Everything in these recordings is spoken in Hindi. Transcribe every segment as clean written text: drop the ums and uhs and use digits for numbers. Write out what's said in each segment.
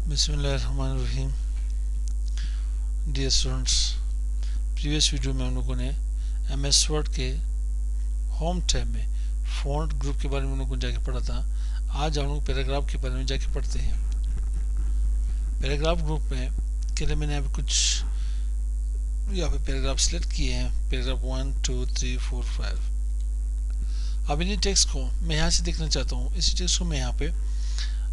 बिस्मिल्लाहिर्रहमानिर्रहीम। डियर स्टूडेंट्स, प्रीवियस वीडियो में हम लोगों ने MS वर्ड के होम टैब में फॉन्ट ग्रुप के बारे में हम लोगों ने जाके पढ़ा था। आज हम लोग पैराग्राफ के बारे में जाके पढ़ते हैं। पैराग्राफ ग्रुप में के लिए मैंने यहाँ पे कुछ यहाँ पे पैराग्राफ सिलेक्ट किए हैं। पैराग्राफ 1, 2, 3, 4, 5। अब इन्हीं टेक्स्ट को मैं यहाँ से देखना चाहता हूँ। इसी टेक्स्ट को मैं यहाँ पे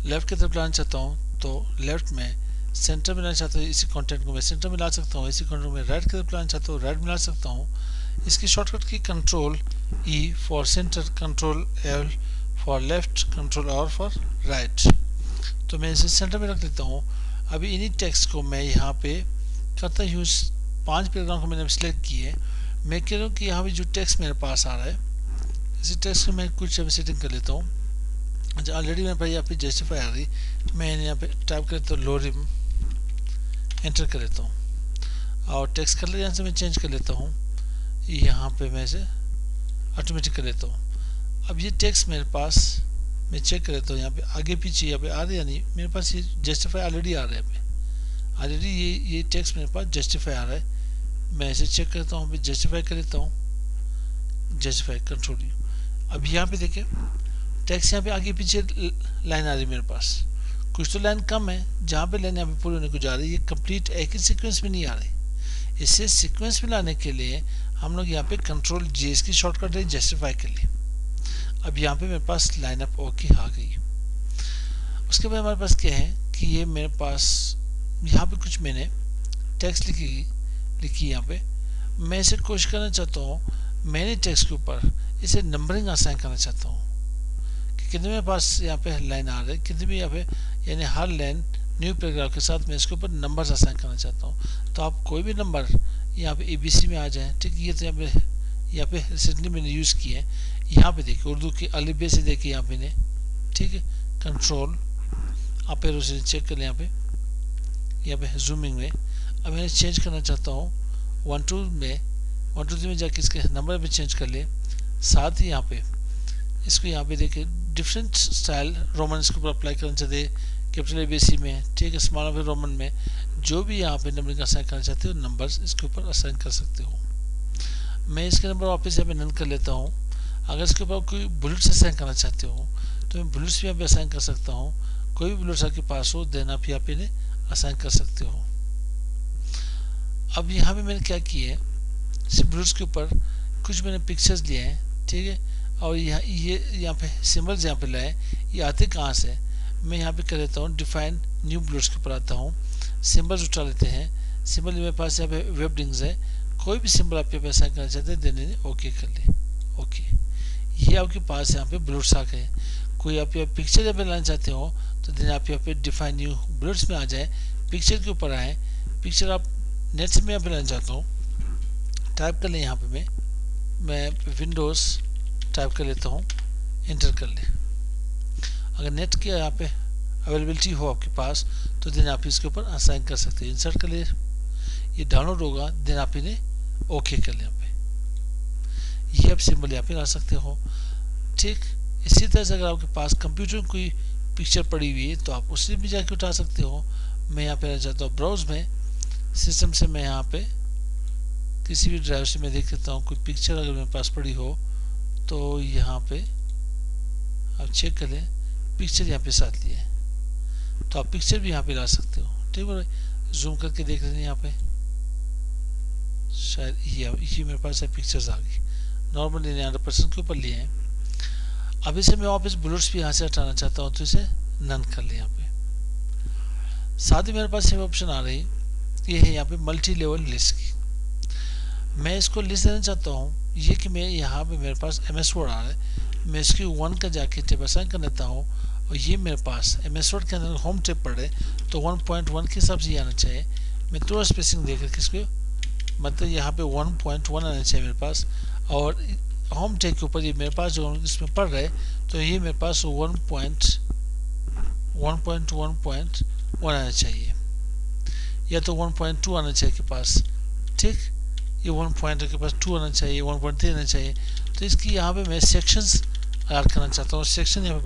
लेफ्ट की तरफ लाना चाहता हूँ, तो लेफ्ट में सेंटर में लाना चाहता हूँ। इसी कंटेंट को मैं सेंटर में ला सकता हूँ। इसी कंटेंट को मैं राइट की तरफ लाना चाहता हूँ, राइट में ला सकता हूँ। इसकी शॉर्टकट की control E for centre, control L for left, control R for right. तो मैं इसे सेंटर में रख लेता हूँ। अभी इन्हीं टेक्स्ट को मैं यहाँ पे करता हूँ। 5 पैराग्राफ को मैंने सिलेक्ट किए। मैं कह रहा हूँ कि यहाँ पे जो टेक्स्ट मेरे पास आ रहा है, इसी टेक्स्ट को मैं कुछ सेटिंग कर लेता हूँ। अच्छा, ऑलरेडी मेरे पास यहाँ पे जस्टिफाई आ रही, मैं यहाँ पे टाइप कर लेता हूँ लोरिम, एंटर कर लेता हूँ और टेक्स्ट कलर यहाँ से मैं चेंज कर लेता हूँ। यहाँ पे मैं इसे ऑटोमेटिक कर लेता हूँ। अब ये टेक्स्ट मेरे पास मैं चेक कर लेता हूँ, यहाँ पे आगे पीछे यहाँ पे आ रही है या नहीं। मेरे पास ये जस्टिफाई ऑलरेडी आ रहा है। ऑलरेडी ये टेक्स्ट मेरे पास जस्टिफाई आ रहा है। मैं इसे चेक करता हूँ, जस्टिफाई कर लेता हूँ, जस्टिफाई कंट्रोल। अब यहाँ पे देखें टेक्स्ट यहाँ पे आगे पीछे लाइन आ रही है मेरे पास। कुछ तो लाइन कम है, जहाँ पे लाइन यहाँ पे पूरी होने को जा रही है। ये कंप्लीट एक ही सीक्वेंस में नहीं आ रही। इसे सीक्वेंस में लाने के लिए हम लोग यहाँ पे कंट्रोल J इसकी शॉर्टकट है जस्टिफाई के लिए। अब यहाँ पे मेरे पास लाइन अप ओके आ गई। उसके बाद हमारे पास क्या है कि ये मेरे पास यहाँ पे कुछ मैंने टेक्स्ट लिखी यहाँ पे। मैं इसे कोशिश करना चाहता हूँ, मैंने टेक्स्ट के ऊपर इसे नंबरिंग असाइन करना चाहता हूँ कि कितने मेरे पास यहाँ पे लाइन आ रही है, कितने भी यहाँ पे, यानी हर लाइन न्यू पैराग्राफ के साथ मैं इसके ऊपर नंबर्स असाइन करना चाहता हूँ। तो आप कोई भी नंबर यहाँ पे ABC में आ जाए, ठीक। ये तो यहाँ पे रिसेंटली मैंने यूज़ किए हैं। यहाँ पे देखिए उर्दू की अलिफ बे से देखिए यहाँ पे ने, ठीक है। कंट्रोल आप फिर उसे चेक कर लें यहाँ पे जूमिंग में। अब मैं चेंज करना चाहता हूँ 1 2 में, 1 2 3 में जाके इसके नंबर पे चेंज कर ले। साथ ही यहाँ पे इसको यहाँ पे देखिए डिफरेंट स्टाइल रोमन इसके ऊपर अप्लाई करना चाहते हैं। कैपिटल ABC में, ठीक है, स्मॉल में रोमन में, जो भी यहाँ पे नंबरिंग असाइन करना चाहते हो नंबर्स इसके ऊपर असाइन कर सकते हो। मैं इसके नंबर वापस यहाँ पे नन कर लेता हूँ। अगर इसके ऊपर कोई बुलेट्स असाइन करना चाहते हो तो मैं बुलेट्स भी यहाँ पे असाइन कर सकता हूँ। कोई भी बुलेट्स आपके पास हो देन आप यहाँ पे असाइन कर सकते हो। अब यहाँ पे मैंने क्या किया है, इस बुलेट्स के ऊपर कुछ मैंने पिक्चर्स लिए हैं, ठीक है। और यहाँ पे सिंबल्स यहाँ पे लाए, ये आते कहाँ से, मैं यहाँ पे कर लेता हूँ डिफाइन न्यू बुलेट्स के ऊपर आता हूँ। सिंबल्स उठा लेते हैं। सिंबल मेरे पास यहाँ पे वेब लिंक्स है। कोई भी सिंबल आप यहाँ पे असाइन करना चाहते हैं देने ओके कर ले। ओके, ये आपके पास यहाँ पे बुलेट्स आ गए। कोई आप यहाँ पिक्चर यहाँ पे लाना चाहते हो तो देने आप यहाँ पे डिफाइन न्यू बुलेट्स में आ जाए, पिक्चर के ऊपर आए। पिक्चर आप नेट से मैं यहाँ पे लाना चाहता हूँ, टाइप कर लें यहाँ पे मैं विंडोज़ टाइप कर लेता हूँ, एंटर कर लें। अगर नेट की यहाँ पे अवेलेबिलिटी हो आपके पास तो देन आप इसके ऊपर असाइन कर सकते हैं। इंसर्ट कर ले, ये डाउनलोड होगा, देन आप इन्हें ओके कर लें। यहाँ पे ये आप सिंबल यहाँ पे ला सकते हो, ठीक। इसी तरह से अगर आपके पास कंप्यूटर में कोई पिक्चर पड़ी हुई है तो आप उससे भी जाके उठा सकते हो। मैं यहाँ पे जाता हूँ ब्राउज में, सिस्टम से मैं यहाँ पे किसी भी ड्राइव से मैं देख लेता हूँ कोई पिक्चर अगर मेरे पास पड़ी हो तो यहाँ पे आप चेक कर लें, पिक्चर यहाँ पे साथ लिए तो आप पिक्चर भी यहाँ पे ला सकते हो, ठीक है। जूम करके देख रहे हैं यहाँ पे, शायद ये मेरे पास पिक्चर्स आ गई। नॉर्मली 100% के ऊपर लिए हैं। अब इसे मैं वापस बुलेट्स भी यहाँ से हटाना चाहता हूँ तो इसे नन कर ले यहाँ पे। साथ ही मेरे पास ये ऑप्शन आ रही, ये है यहाँ पे मल्टी लेवल लिस्ट की। मैं इसको लिस्ट देना चाहता हूँ, ये कि मैं यहाँ पे मेरे पास MS वर्ड आ रहा है, मैं इसकी 1 का जाके टेब असाइन कर लेता हूँ और ये मेरे पास MS वर्ड के अंदर होम टेब पड़ रहे तो 1.1 के हिसाब से ये आना चाहिए। मैं थोड़ा स्पेसिंग देकर किसको, मतलब यहाँ पे 1.1 आना चाहिए मेरे पास। और होम टेब के ऊपर ये मेरे पास जो इसमें पढ़ रहे तो ये मेरे पास 1.1 आना चाहिए, या तो 1.2 आना चाहिए के पास, ठीक। ये 1 के पास 2 आना चाहिए, 1.3 आना चाहिए। तो इसकी यहाँ पे मैं सेक्शंस ऐड करना चाहता हूँ, सेक्शन यहाँ पे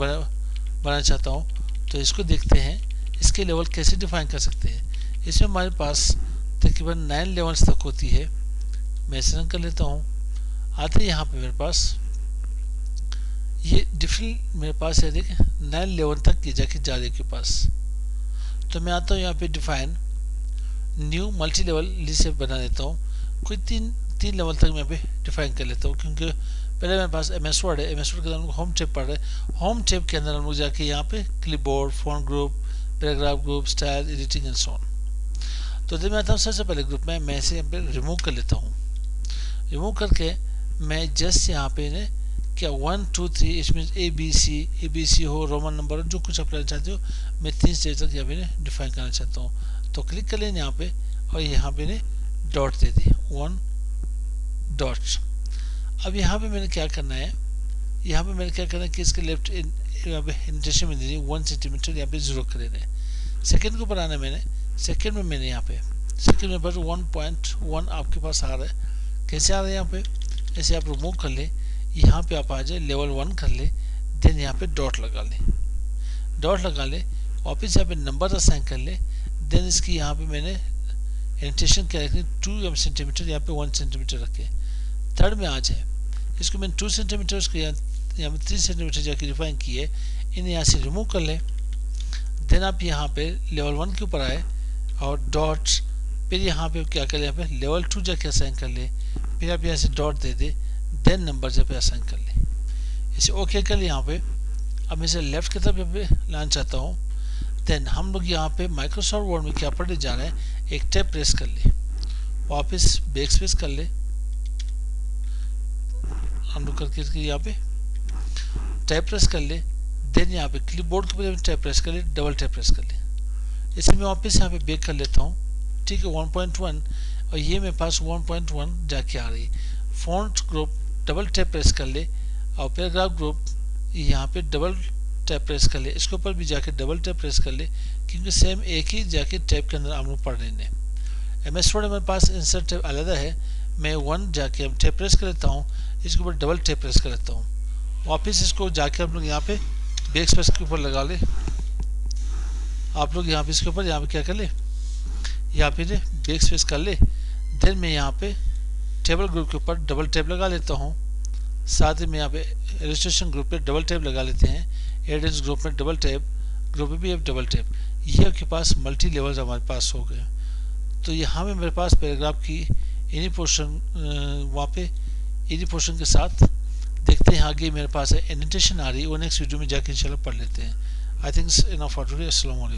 बनाना चाहता हूँ। तो इसको देखते हैं इसके लेवल कैसे डिफाइन कर सकते हैं। इसमें हमारे पास तकरीबन 9 लेवल्स तक होती है। मैं इसे रन कर लेता हूँ। आते यहाँ पे मेरे पास ये डिफरेंट मेरे पास है, देखें 9 लेवल तक की जाके जा रही है के पास। तो मैं आता हूँ यहाँ पे define new multi level list बना देता हूँ। कोई तीन लेवल तक मैं पे डिफाइन कर लेता हूँ, क्योंकि पहले मेरे पास MS वर्ड है। MS वर्ड के अंदर हम लोग होम टैब पढ़ रहे हैं। होम टैब के अंदर हम लोग जाके यहाँ पे clipboard, font group, paragraph group, style, editing and so on. तो जब मैं आता हूँ सबसे पहले ग्रुप में, मैं इसे यहाँ पे रिमूव कर लेता हूँ। रिमूव करके मैं जस्ट यहाँ पे ने क्या 1 2 3 इसमें ABC हो, रोमन नंबर जो कुछ अप्लाई चाहते हो, मैं 3 स्टेज तक यहाँ पे डिफाइन करना चाहता हूँ। तो क्लिक कर लें यहाँ पे और यहाँ पे ने डॉट दे दी, 1 डॉट। अब यहाँ पे मैंने क्या करना है, यहाँ पे मैंने क्या करना है कि इसके लेफ्ट यहाँ पे इंडेंटेशन में दे 1 सेंटीमीटर यहाँ पे 0 कर देना है। सेकेंड के ऊपर आना है मैंने, सेकेंड में मैंने यहाँ पे सेकेंड में बस 1.1 आपके पास आ रहा है। कैसे आ रहा है यहाँ पे, ऐसे आप रिमूव कर ले, यहाँ पे आप आ जाए लेवल 1 कर ले, देन यहाँ पे डॉट लगा ले, डॉट लगा ले, वापस यहाँ पे नंबर असाइन कर ले, देन इसकी यहाँ पे मैंने इंडेंटेशन क्या रखनी 2 सेंटीमीटर, यहाँ पे 1 सेंटीमीटर रखे। थर्ड में आ जाए, इसको मैंने 2 सेंटीमीटर उसको यहाँ पे 3 सेंटीमीटर जाके डिफाइन किए, इन्हें यहाँ से रिमूव कर लें। देन आप यहाँ पे लेवल 1 के ऊपर आए और डॉट, फिर यहाँ पे क्या कर ले, यहाँ पे लेवल 2 जाके असाइन कर ले, फिर आप यहाँ से डॉट दे दे, देन नंबर जब पे असाइन कर ले, इसे ओके कर ले। यहाँ पे अब मैं इसे लेफ्ट की तरफ यहाँ पे लाना चाहता हूँ। देन हम लोग यहाँ पे माइक्रोसॉफ्ट वर्ड में क्या पढ़ने जा रहे हैं, एक टैब प्रेस कर ले, वापस बैक स्पेस कर ले, हम लोग करके यहाँ पे टैब प्रेस कर ले, देन यहाँ पे क्लिपबोर्ड के ऊपर टैब प्रेस कर ले, डबल टैब प्रेस कर ले। इसे मैं वापस यहाँ पे बैक कर लेता हूँ, ठीक है 1.1, और ये मेरे पास 1.1 जाके आ रही। Font group double tap press कर ले, और पैराग्राफ ग्रुप यहाँ पे डबल टैप प्रेस कर ले, इसके ऊपर भी जाके डबल टैप प्रेस कर ले, क्योंकि सेम एक ही जाके टैब के अंदर हम लोग पढ़ रहे हैं। MS वर्ड मेरे पास इंसर्ट टैब अलग है, मैं 1 जाके टैप प्रेस कर लेता हूँ, इसके ऊपर डबल टैप प्रेस कर लेता हूँ, वापस इसको जाके हम लोग यहाँ पे बैक स्पेस के ऊपर लगा ले। आप लोग यहाँ पे इसके ऊपर यहाँ पे क्या कर ले, यहाँ पे बैक स्पेस कर ले, देन मैं यहाँ पे टेबल ग्रुप के ऊपर डबल टैप लगा लेता हूँ। साथ ही मैं यहाँ पे रजिस्ट्रेशन ग्रुप पे डबल टैप लगा लेते हैं, एडेंस ग्रुप में डबल टैप, ग्रुप में भी अब डबल टैप। ये आपके पास मल्टी लेवल्स हमारे पास हो गए। तो यहाँ पे मेरे पास पैराग्राफ की इन्हीं पोर्शन वहाँ पे इन्हीं पोर्शन के साथ देखते हैं आगे मेरे पास है इंडेंटेशन आ रही है, वो नेक्स्ट वीडियो में जाके इंशाल्लाह पढ़ लेते हैं। I think enough for today. अस्सलाम वालेकुम।